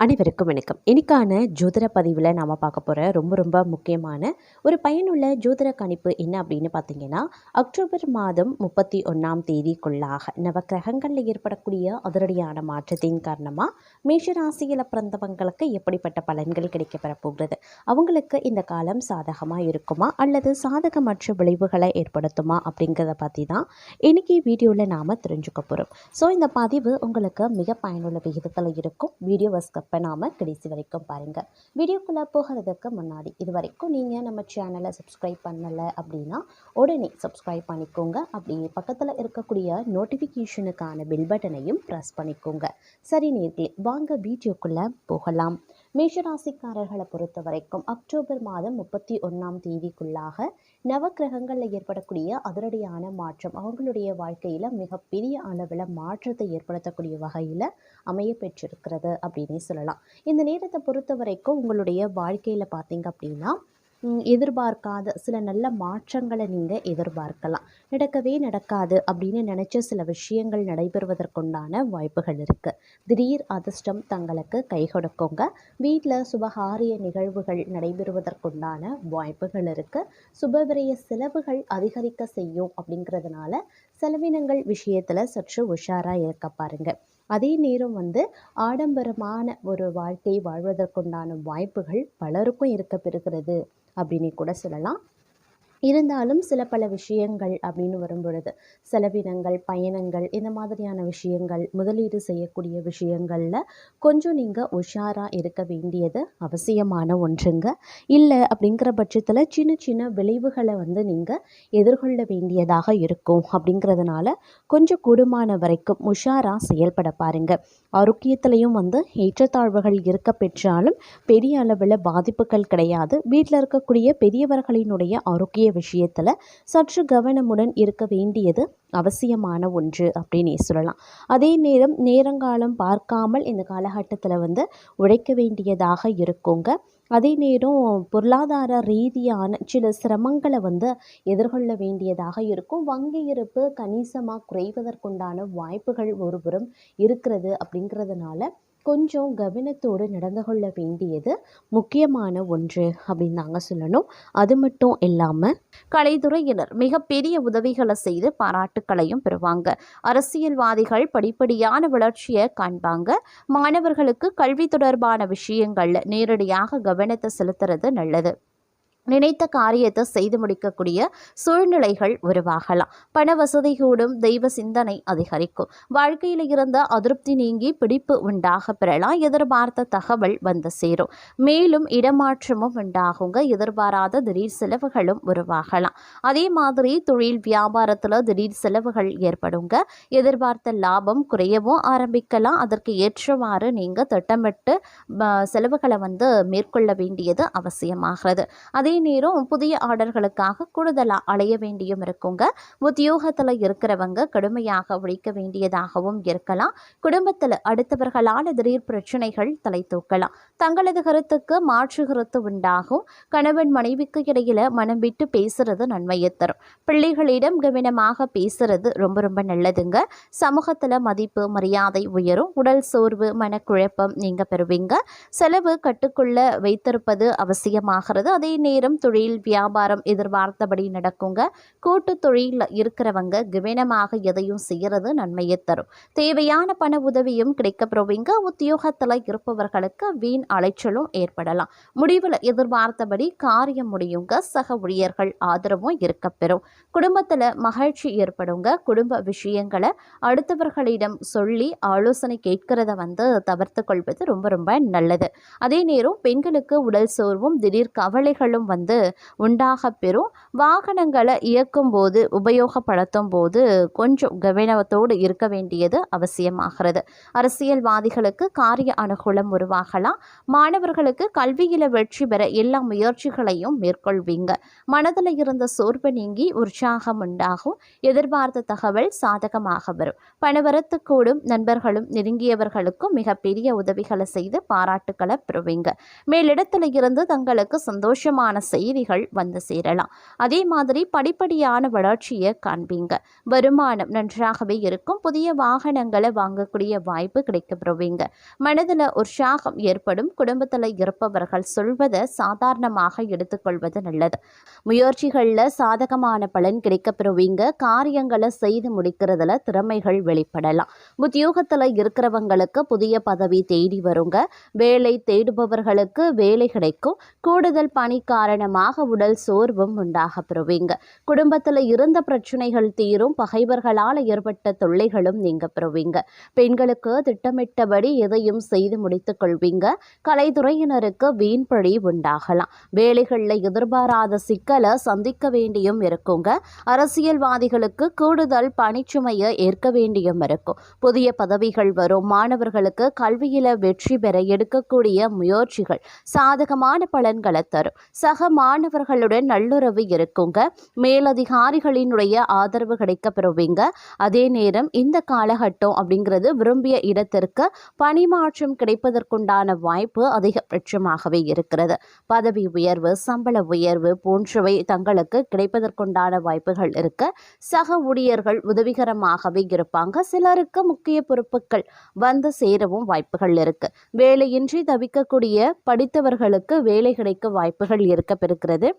அனைவருக்கும் வணக்கம். இன்னைக்கான ஜோதிட பதிவில் நாம் பார்க்க போகிற ரொம்ப முக்கியமான ஒரு பயனுள்ள ஜோதிட கணிப்பு என்ன அப்படின்னு பார்த்தீங்கன்னா, அக்டோபர் மாதம் 31ஆம் தேதிக்குள்ளாக நவக்கிரகங்களில் ஏற்படக்கூடிய அதிரடியான மாற்றத்தின் காரணமாக மேஷராசியில் பிறந்தவங்களுக்கு எப்படிப்பட்ட பலன்கள் கிடைக்கப்பெற போகிறது, அவங்களுக்கு இந்த காலம் சாதகமாக இருக்குமா அல்லது சாதகமற்ற விளைவுகளை ஏற்படுத்துமா அப்படிங்கிறத பற்றி தான் இன்றைக்கி வீடியோவில் நாம் தெரிஞ்சுக்க போகிறோம். ஸோ இந்த பதிவு உங்களுக்கு மிக பயனுள்ள விகிதத்தில் இருக்கும். வீடியோவை நாம் கடைசி வரைக்கும் பாருங்கள். வீடியோக்குள்ளே போகிறதுக்கு முன்னாடி இது வரைக்கும் நீங்கள் நம்ம சேனலை சப்ஸ்கிரைப் பண்ணலை அப்படின்னா உடனே சப்ஸ்கிரைப் பண்ணிக்கோங்க. அப்படியே பக்கத்தில் இருக்கக்கூடிய நோட்டிஃபிகேஷனுக்கான பெல் பட்டனையும் ப்ரெஸ் பண்ணிக்கோங்க. சரி நேர்களே, வாங்க வீடியோக்குள்ளே போகலாம். மேஷராசிக்காரர்களை பொறுத்த வரைக்கும் அக்டோபர் மாதம் 31ஆம் தேதிக்குள்ளாக நவக்கிரகங்களில் ஏற்படக்கூடிய அதிரடியான மாற்றம் அவங்களுடைய வாழ்க்கையில் மிகப்பெரிய அளவில் மாற்றத்தை ஏற்படுத்தக்கூடிய வகையில் அமைய பெற்றிருக்கிறது அப்படின்னே சொல்லலாம். இந்த நேரத்தை பொறுத்த வரைக்கும் உங்களுடைய வாழ்க்கையில் பார்த்தீங்க அப்படின்னா எதிர்பார்க்காத சில நல்ல மாற்றங்களை நீங்கள் எதிர்பார்க்கலாம். நடக்காது அப்படின்னு நினச்ச சில விஷயங்கள் நடைபெறுவதற்குண்டான வாய்ப்புகள் இருக்குது. திடீர் அதிர்ஷ்டம் தங்களுக்கு கை கொடுக்குங்க. வீட்டில் சுபகாரிய நிகழ்வுகள் நடைபெறுவதற்குண்டான வாய்ப்புகள் இருக்குது. சுபவிரய செலவுகள் அதிகரிக்க செய்யும். அப்படிங்கிறதுனால செலவினங்கள் விஷயத்தில் சற்று உஷாராக இருக்க பாருங்கள். அதே நேரம் ஆடம்பரமான ஒரு வாழ்க்கை வாழ்வதற்குண்டான வாய்ப்புகள் பலருக்கும் இருக்க பெறுகிறது அப்படின்னு கூட சொல்லலாம். இருந்தாலும் சில பல விஷயங்கள் அப்படின்னு வரும்பொழுது செலவினங்கள், பயணங்கள், இந்த மாதிரியான விஷயங்கள், முதலீடு செய்யக்கூடிய விஷயங்களில் கொஞ்சம் நீங்கள் உஷாராக இருக்க வேண்டியது அவசியமான ஒன்றுங்க. இல்லை அப்படிங்கிற பட்சத்தில் சின்ன சின்ன விளைவுகளை நீங்கள் எதிர்கொள்ள வேண்டியதாக இருக்கும். அப்படிங்கிறதுனால கொஞ்சம் கூடுமான வரைக்கும் உஷாராக செயல்பட பாருங்கள். ஆரோக்கியத்திலையும் ஏற்றத்தாழ்வுகள் இருக்க பெற்றாலும் பெரிய அளவில் பாதிப்புகள் கிடையாது. வீட்டில் இருக்கக்கூடிய பெரியவர்களினுடைய ஆரோக்கிய விஷயத்தில் சற்று கவனமுடன் இருக்க வேண்டியது அவசியமான ஒன்று அப்படின்னே சொல்லலாம். அதே நேரம் நேரங்காலம் பார்க்காமல் இந்த காலகட்டத்தில் உழைக்க வேண்டியதாக இருக்குங்க. அதே நேரம் பொருளாதார ரீதியான சில சிரமங்களை எதிர்கொள்ள வேண்டியதாக இருக்கும். வங்கி இருப்பு கணிசமாக குறைவதற்குண்டான வாய்ப்புகள் ஒருபுறம் இருக்கிறது. அப்படிங்கிறதுனால கொஞ்சம் கவனத்தோடு நடந்து கொள்ள வேண்டியது முக்கியமான ஒன்று அப்படின்னு தாங்க சொல்லணும். அது மட்டும் இல்லாமல் கலைத்துறையினர் மிகப்பெரிய உதவிகளை செய்து பாராட்டுக்களையும் பெறுவாங்க. அரசியல்வாதிகள் படிப்படியான வளர்ச்சியை காண்பாங்க. மாணவர்களுக்கு கல்வி தொடர்பான விஷயங்கள்ல நேரடியாக கவனத்தை செலுத்துறது நல்லது. நினைத்த காரியத்தை செய்து முடிக்கக்கூடிய சூழ்நிலைகள் உருவாகலாம். பண வசதி கூடும். தெய்வ சிந்தனை அதிகரிக்கும். வாழ்க்கையில் இருந்த அதிருப்தி நீங்கி பிடிப்பு உண்டாக பெறலாம். எதிர்பார்த்த தகவல் சேரும். மேலும் இடமாற்றமும் உண்டாகுங்க. எதிர்பாராத திடீர் செலவுகளும் உருவாகலாம். அதே மாதிரி தொழில் வியாபாரத்தில் திடீர் செலவுகள் ஏற்படுங்க. எதிர்பார்த்த லாபம் குறையவும் ஆரம்பிக்கலாம். அதற்கு ஏற்றவாறு நீங்கள் திட்டமிட்டு செலவுகளை மேற்கொள்ள வேண்டியது அவசியமாகிறது. அதே நேரம் புதிய ஆர்டர்களுக்காக கூடுதலாக அலைய வேண்டியும் இருக்குங்க. உத்தியோகத்தில் இருக்கிறவங்க கடுமையாக உழைக்க வேண்டியதாகவும் இருக்கலாம். குடும்பத்தில் அடுத்தவர்களால் திடீர் பிரச்சனைகள் தலை தூக்கலாம். தங்களது கருத்துக்கு மாற்று கருத்து உண்டாகும். கணவன் மனைவிக்கு இடையில மனம் விட்டு பேசுறது நன்மையை தரும். பிள்ளைகளிடம் கவனமாக பேசுறது ரொம்ப நல்லதுங்க. சமூகத்தில் மதிப்பு மரியாதை உயரும். உடல் சோர்வு, மனக்குழப்பம் நீங்க பெறுவீங்க. செலவு கட்டுக்குள்ள வைத்திருப்பது அவசியமாகிறது. அதே நேரம் தொழில் வியாபாரம் எதிர்பார்த்தபடி நடக்குங்க. கூட்டு தொழில் இருக்கிறவங்க கவனமாக எதையும் செய்யறது நன்மையை தரும். தேவையான பண உதவியும் கிடைக்கப்பெறுவீங்க. உத்தியோகத்தில் இருப்பவர்களுக்கு வீண் அலைச்சலும் ஏற்படலாம். முடிவில் எதிர்பார்த்தபடி காரியம் முடியுங்க. சக ஊழியர்கள் ஆதரவும் இருக்கப்பெறும். குடும்பத்தில் மகிழ்ச்சி ஏற்படுங்க. குடும்ப விஷயங்களை அடுத்தவர்களிடம் சொல்லி ஆலோசனை கேட்கிறத தவிர்த்து கொள்வது ரொம்ப நல்லது. அதே நேரம் பெண்களுக்கு உடல் சோர்வும் திடீர் கவலைகளும் உண்டாக பெறும். வாகனங்களை இயக்கும் போது உபயோகப்படுத்தும் போது கொஞ்சம் கவனத்தோடு இருக்க வேண்டியது அவசியமாகிறது. அரசியல்வாதிகளுக்கு காரிய அனுகூலம் உருவாகலாம். மாணவர்களுக்கு கல்வியில வெற்றி பெற எல்லா முயற்சிகளையும் மேற்கொள்வீங்க. மனதில் இருந்த சோர்வு நீங்கி உற்சாகம் உண்டாகும். எதிர்பார்த்த தகவல் சாதகமாக வரும். பணவரத்து கூடும். நண்பர்களும் நெருங்கியவர்களுக்கும் மிகப்பெரிய உதவிகளை செய்து பாராட்டுக்களை பெறுவீங்க. மேலிடத்தில் இருந்து தங்களுக்கு சந்தோஷமான செய்திகள் வந்து சேரலாம். அதே மாதிரி படிப்படியான வளர்ச்சியை காண்பீங்க. வருமானம் நன்றாகவே இருக்கும். புதிய வாகனங்களை வாங்கக்கூடிய வாய்ப்பு கிடைக்கப்பெறுவீங்க. மனதில் உற்சாகம் ஏற்படும். குடும்பத்தில் இருப்பவர்கள் சொல்வதை சாதாரணமாக எடுத்துக்கொள்வது நல்லது. முயற்சிகளில் சாதகமான பலன் கிடைக்கப்பெறுவீங்க. காரியங்களை செய்து முடிக்கிறதுல திறமைகள் வெளிப்படலாம். உத்தியோகத்தில் இருக்கிறவங்களுக்கு புதிய பதவி தேடி வருங்க. வேலை தேடுபவர்களுக்கு வேலை கிடைக்கும். கூடுதல் பணி காரணமாக உடல் சோர்வும் உண்டாக பெறுவீங்க. குடும்பத்தில் இருந்த பிரச்சனைகள் தீரும். பகைவர்களால் ஏற்பட்ட தொல்லைகளும் நீங்க பெறுவீங்க. பெண்களுக்கு திட்டமிட்டபடி எதையும் செய்து முடித்துக் கொள்வீங்க. கலைத்துறையினருக்கு வீண்பழி உண்டாகலாம். வேலைகளில் எதிர்பாராத சிக்கலை சந்திக்க வேண்டியும் இருக்குங்க. அரசியல்வாதிகளுக்கு கூடுதல் பணிச்சுமையை ஏற்க வேண்டியும் இருக்கும். புதிய பதவிகள் வரும். மாணவர்களுக்கு கல்வியில வெற்றி பெற எடுக்கக்கூடிய முயற்சிகள் சாதகமான பலன்களை தரும். சக மாணவர்களுடன் நல்லுறவு இருக்குங்க. மேலதிகாரிகளினுடைய ஆதரவு கிடைக்க பெறுவீங்க. அதே நேரம் இந்த காலகட்டம் அப்படிங்கிறது விரும்பிய இடத்திற்கு பணிமாற்றம் கிடைப்பதற்குண்டான வாய்ப்பு அதிகபட்சமாகவே இருக்கிறது. பதவி உயர்வு, சம்பள உயர்வு போன்றவை தங்களுக்கு கிடைப்பதற்குண்டான வாய்ப்புகள் இருக்கு. சக ஊழியர்கள் உதவிகரமாகவே இருப்பாங்க. சிலருக்கு முக்கிய பொறுப்புகள் வந்து சேரவும் வாய்ப்புகள் இருக்கு. வேலையின்றி தவிக்கக்கூடிய படித்தவர்களுக்கு வேலை கிடைக்க வாய்ப்புகள் இருக்க பெறுகிறது.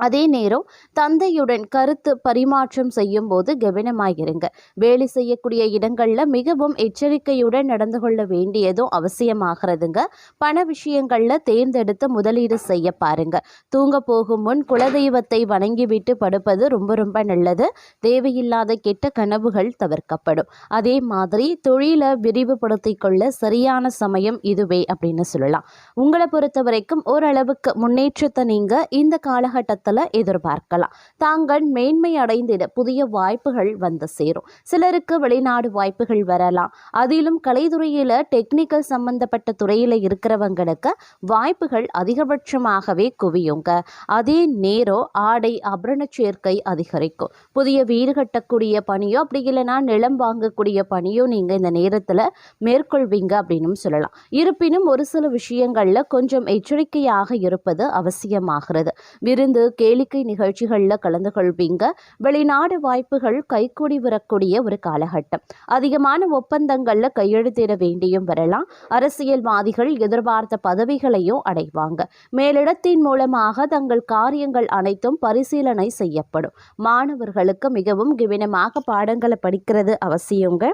அதே நேரம் தந்தையுடன் கருத்து பரிமாற்றம் செய்யும் போது கவனமாயிருங்க. வேலை செய்யக்கூடிய இடங்கள்ல மிகவும் எச்சரிக்கையுடன் நடந்து கொள்ள வேண்டியதும் அவசியமாகிறதுங்க. பண விஷயங்கள்ல தேர்ந்தெடுத்து முதலீடு செய்ய பாருங்க. தூங்க போகும் முன் குலதெய்வத்தை வணங்கிவிட்டு படுப்பது ரொம்ப ரொம்ப நல்லது. தேவையில்லாத கெட்ட கனவுகள் தவிர்க்கப்படும். அதே மாதிரி தொழிலை விரிவுபடுத்திக் கொள்ள சரியான சமயம் இதுவே அப்படின்னு சொல்லலாம். உங்களை பொறுத்த வரைக்கும் ஓரளவுக்கு முன்னேற்றத்தை நீங்க இந்த காலகட்டத்தில் எதிர்பார்க்கலாம். தாங்கள் மேன்மை அடைந்திட புதிய வாய்ப்புகள் வந்து சேரும். சிலருக்கு வெளிநாடு வாய்ப்புகள் வரலாம். அதிலும் கலைத்துறையில டெக்னிக்கல் சம்பந்தப்பட்ட துறையில இருக்கிறவங்களுக்கு வாய்ப்புகள் அதிகபட்சமாகவே குவியுங்க. அதே நேரம் ஆடை ஆபரண சேர்க்கை அதிகரிக்கும். புதிய வீடு கட்டக்கூடிய பணியோ அப்படி இல்லைன்னா நிலம் வாங்கக்கூடிய பணியோ நீங்க இந்த நேரத்துல மேற்கொள்வீங்க அப்படின்னு சொல்லலாம். இருப்பினும் ஒரு சில விஷயங்கள்ல கொஞ்சம் எச்சரிக்கையாக இருப்பது அவசியமாகிறது. விருந்து கேளிக்கை நிகழ்ச்சிகளில் கலந்து கொள்வீங்க. வெளிநாடு வாய்ப்புகள் கைகூடி வரக்கூடிய ஒரு காலகட்டம். அதிகமான ஒப்பந்தங்களில் கையெழுத்திட வேண்டியும் வரலாம். அரசியல்வாதிகள் எதிர்பார்த்த பதவிகளையும் அடைவாங்க. மேலிடத்தின் மூலமாக தங்கள் காரியங்கள் அனைத்தும் பரிசீலனை செய்யப்படும். மாணவர்களுக்கு மிகவும் கவனமாக பாடங்களை படிக்கிறது அவசியங்க.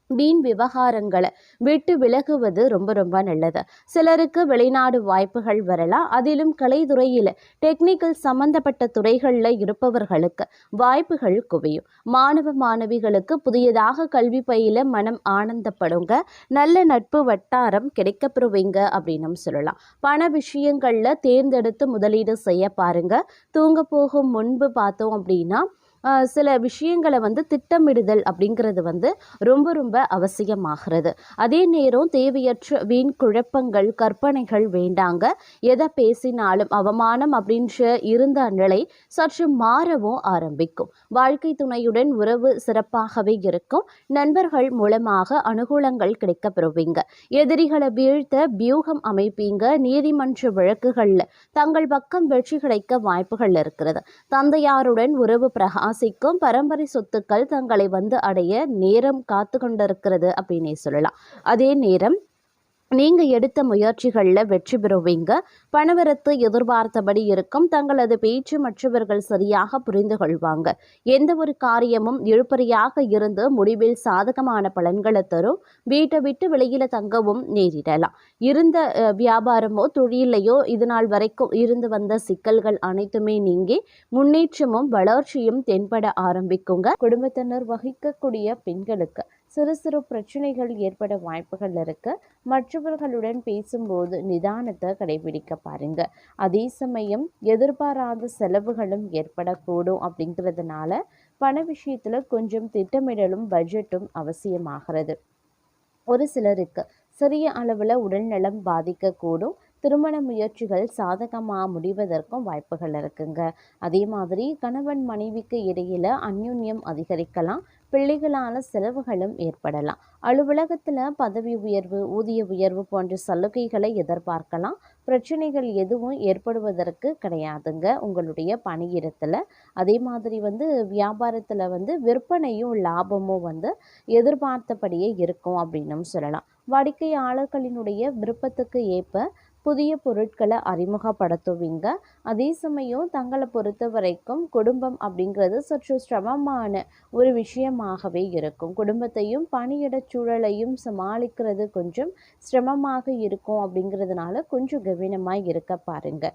வீண் விவகாரங்களை விட்டு விலகுவது ரொம்ப ரொம்ப நல்லது. சிலருக்கு வெளிநாடு வாய்ப்புகள் வரலாம். அதிலும் கலைத்துறையில் டெக்னிக்கல் சம்பந்தப்பட்ட துறைகளில் இருப்பவர்களுக்கு வாய்ப்புகள் குவியும். மாணவ மாணவிகளுக்கு புதியதாக கல்வி பயில மனம் ஆனந்தப்படுங்க. நல்ல நட்பு வட்டாரம் கிடைக்கப்பெறுவீங்க அப்படின்னு சொல்லலாம். பண விஷயங்களில் தேர்ந்தெடுத்து முதலீடு செய்ய பாருங்க. தூங்க போகும் முன்பு பார்த்தோம் அப்படின்னா சில விஷயங்களை திட்டமிடுதல் அப்படிங்கிறது ரொம்ப ரொம்ப அவசியமாகிறது. அதே நேரம் தேவையற்ற வீண் குழப்பங்கள் கற்பனைகள் வேண்டாங்க. எதை பேசினாலும் அவமானம் அப்படின்ற இருந்த நிலை சற்று மாறவும் ஆரம்பிக்கும். வாழ்க்கை துணையுடன் உறவு சிறப்பாகவே இருக்கும். நண்பர்கள் மூலமாக அனுகூலங்கள் கிடைக்க பெறுவீங்க. எதிரிகளை வீழ்த்த வியூகம் அமைப்பீங்க. நீதிமன்ற வழக்குகளில் தங்கள் பக்கம் வெற்றி கிடைக்க வாய்ப்புகள் இருக்கிறது. தந்தையாருடன் உறவு பிரகாசிக்கும். பரம்பரை சொத்துக்கள் தங்களை அடைய நேரம் காத்து கொண்டிருக்கிறது அப்படின்னே சொல்லலாம். அதே நேரம் நீங்க எடுத்த முயற்சிகளில் வெற்றி பெறுவீங்க. பணவரத்து எதிர்பார்த்தபடி இருக்கும். தங்களது பேச்சு மற்றவர்கள் சரியாக புரிந்து கொள்வாங்க. எந்த ஒரு காரியமும் இழுபறியாக இருந்து முடிவில் சாதகமான பலன்களை தரும். வீட்டை விட்டு வெளியில தங்கவும் நேரிடலாம். இருந்த வியாபாரமோ தொழிலையோ இதுநாள் வரைக்கும் இருந்து வந்த சிக்கல்கள் அனைத்துமே நீங்கி முன்னேற்றமும் வளர்ச்சியும் தென்பட ஆரம்பிக்குங்க. குடும்பத்தினர் வகிக்கக்கூடிய பெண்களுக்கு சிறு சிறு பிரச்சனைகள் ஏற்பட வாய்ப்புகள் இருக்கு. மற்றவர்களுடன் பேசும்போது நிதானத்தை கடைபிடிக்க பாருங்க. அதே சமயம் எதிர்பாராத செலவுகளும் ஏற்படக்கூடும். அப்படிங்கிறதுனால பண விஷயத்துல கொஞ்சம் திட்டமிடலும் பட்ஜெட்டும் அவசியமாகிறது. ஒரு சிலருக்கு சிறிய அளவில் உடல்நலம் பாதிக்கக்கூடும். திருமண முயற்சிகள் சாதகமாக முடிவதற்கும் வாய்ப்புகள் இருக்குங்க. அதே மாதிரி கணவன் மனைவிக்கு இடையில அந்யுன்யம் அதிகரிக்கலாம். பிள்ளைகளால் செலவுகளும் ஏற்படலாம். அலுவலகத்தில் பதவி உயர்வு, ஊதிய உயர்வு போன்ற சலுகைகளை எதிர்பார்க்கலாம். பிரச்சனைகள் எதுவும் ஏற்படுவதற்கு கிடையாதுங்க உங்களுடைய பணியிடத்தில். அதே மாதிரி வியாபாரத்தில் விற்பனையும் லாபமும் எதிர்பார்த்தபடியே இருக்கும் அப்படின்னும் சொல்லலாம். வாடிக்கையாளர்களினுடைய விருப்பத்துக்கு ஏற்ப புதிய பொருட்களை அறிமுகப்படுத்துவீங்க. அதே சமயம் தங்களை பொறுத்த வரைக்கும் குடும்பம் அப்படிங்கிறது சற்று சிரமமான ஒரு விஷயமாகவே இருக்கும். குடும்பத்தையும் பணியிடச் சூழலையும் சமாளிக்கிறது கொஞ்சம் சிரமமாக இருக்கும். அப்படிங்கிறதுனால கொஞ்சம் கவனமாக இருக்க பாருங்க.